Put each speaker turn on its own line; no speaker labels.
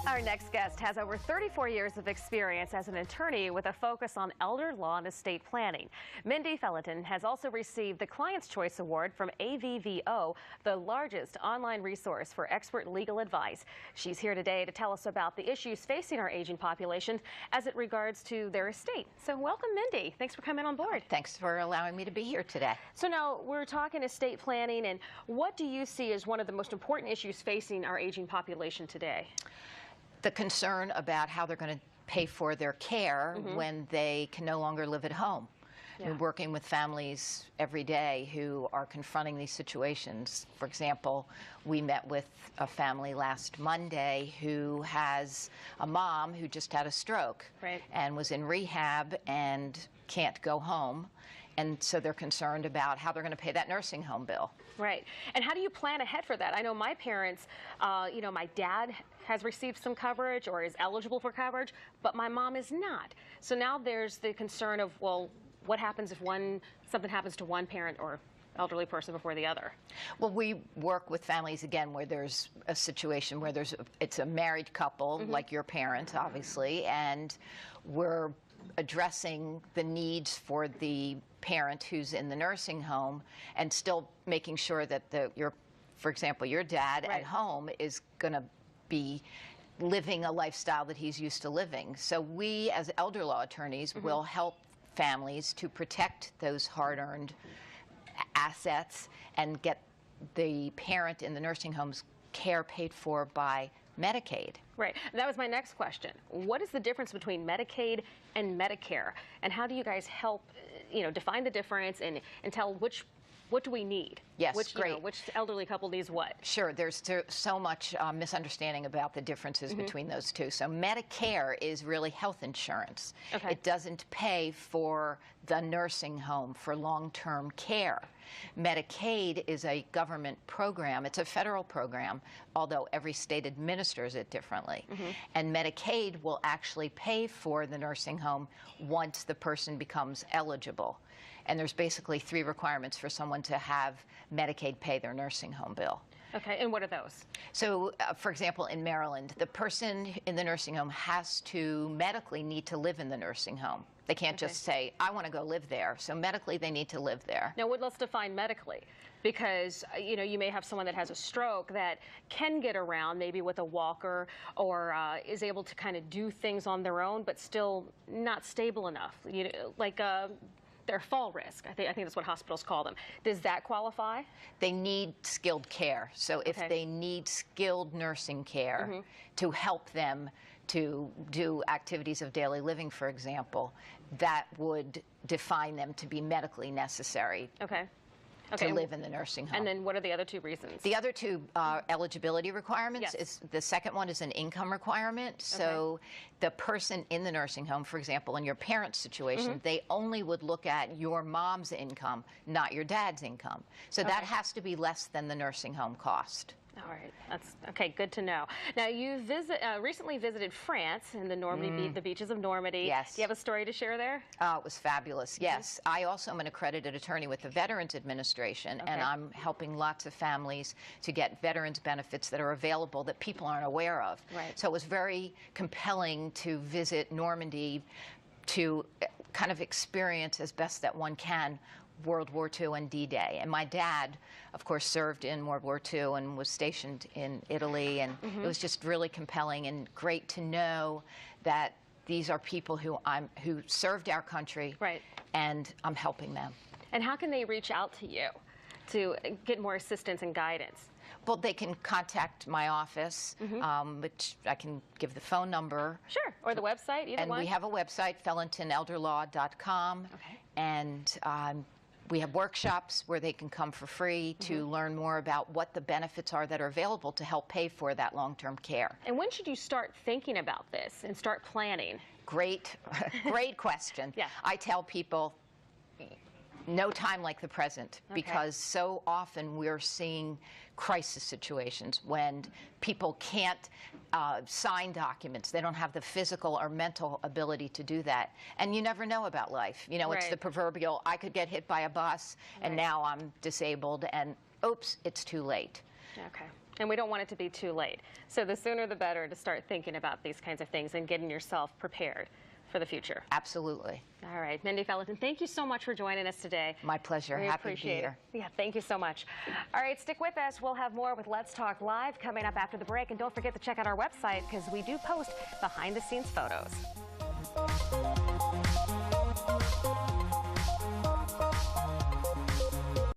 Our next guest has over 34 years of experience as an attorney with a focus on elder law and estate planning. Mindy Felinton has also received the Client's Choice Award from AVVO, the largest online resource for expert legal advice. She's here today to tell us about the issues facing our aging population as it regards to their estate. So welcome, Mindy. Thanks for coming on board.
Thanks for allowing me to be here today.
So now we're talking estate planning, and what do you see as one of the most important issues facing our aging population today?
The concern about how they're going to pay for their care when they can no longer live at home.
Yeah.
We're working with families every day who are confronting these situations. For example, we met with a family last Monday who has a mom who just had a stroke and was in rehab and can't go home. And so they're concerned about how they're going to pay that nursing home bill.
Right. And how do you plan ahead for that? I know my parents, my dad has received some coverage or is eligible for coverage, but my mom is not. So now there's the concern of, well, what happens if something happens to one parent or elderly person before the other?
Well, we work with families, again, where there's a situation where it's a married couple, like your parents, obviously, and we're addressing the needs for the parent who's in the nursing home and still making sure that for example, your dad at home is going to be living a lifestyle that he's used to living. So we, as elder law attorneys, will help families to protect those hard-earned assets and get the parent in the nursing home's care paid for by Medicaid.
Right. That was my next question. What is the difference between Medicaid and Medicare? And how do you guys help, define the difference and tell what do we need?
Yes, great.
Which elderly couple needs what?
Sure. There's so much misunderstanding about the differences between those two. So Medicare is really health insurance.
Okay.
It doesn't pay for the nursing home for long-term care. Medicaid is a government program. It's a federal program, although every state administers it differently. And Medicaid will actually pay for the nursing home once the person becomes eligible. And there's basically 3 requirements for someone to have Medicaid pay their nursing home bill.
Okay, and what are those?
So, for example, in Maryland, the person in the nursing home has to medically need to live in the nursing home. They can't just say, I want to go live there. So medically, they need to live there.
Now, let's define medically, because, you may have someone that has a stroke that can get around maybe with a walker or is able to kind of do things on their own, but still not stable enough, like their fall risk. I think that's what hospitals call them. Does that qualify?
They need skilled care. So if they need skilled nursing care to help them to do activities of daily living, for example, that would define them to be medically necessary. To live in the nursing home.
And then what are the other 2 reasons?
The other 2 eligibility requirements is the second one is an income requirement. So the person in the nursing home, for example, in your parents' situation, they only would look at your mom's income, not your dad's income. So that has to be less than the nursing home cost.
All right, that's okay. Good to know. Now, you recently visited France in the Normandy, the beaches of Normandy.
Yes.
Do you have a story to share there?
Oh, it was fabulous. Yes, I also am an accredited attorney with the Veterans Administration, and I'm helping lots of families to get veterans benefits that are available that people aren't aware of.
Right.
So it was very compelling to visit Normandy to kind of experience as best that one can World War II and D-Day. And my dad, of course, served in World War II and was stationed in Italy, and it was just really compelling and great to know that these are people who served our country, and I'm helping them.
And how can they reach out to you to get more assistance and guidance?
Well, they can contact my office, which I can give the phone number.
Sure, or the website, either one.
And we have a website, felintonelderlaw.com, and we have workshops where they can come for free to learn more about what the benefits are that are available to help pay for that long-term care.
And when should you start thinking about this and start planning?
Great question.
Yeah.
I tell people, no time like the present, because so often we're seeing crisis situations when people can't sign documents. They don't have the physical or mental ability to do that. And you never know about life. It's the proverbial, I could get hit by a bus and now I'm disabled and oops, it's too late.
Okay. And we don't want it to be too late. So the sooner the better to start thinking about these kinds of things and getting yourself prepared for the future.
Absolutely.
All right, Mindy Felinton, thank you so much for joining us today.
My pleasure.
We
Happy to be
appreciate
here.
it. Yeah, thank you so much. All right, stick with us. We'll have more with Let's Talk Live coming up after the break. And don't forget to check out our website because we do post behind-the-scenes photos.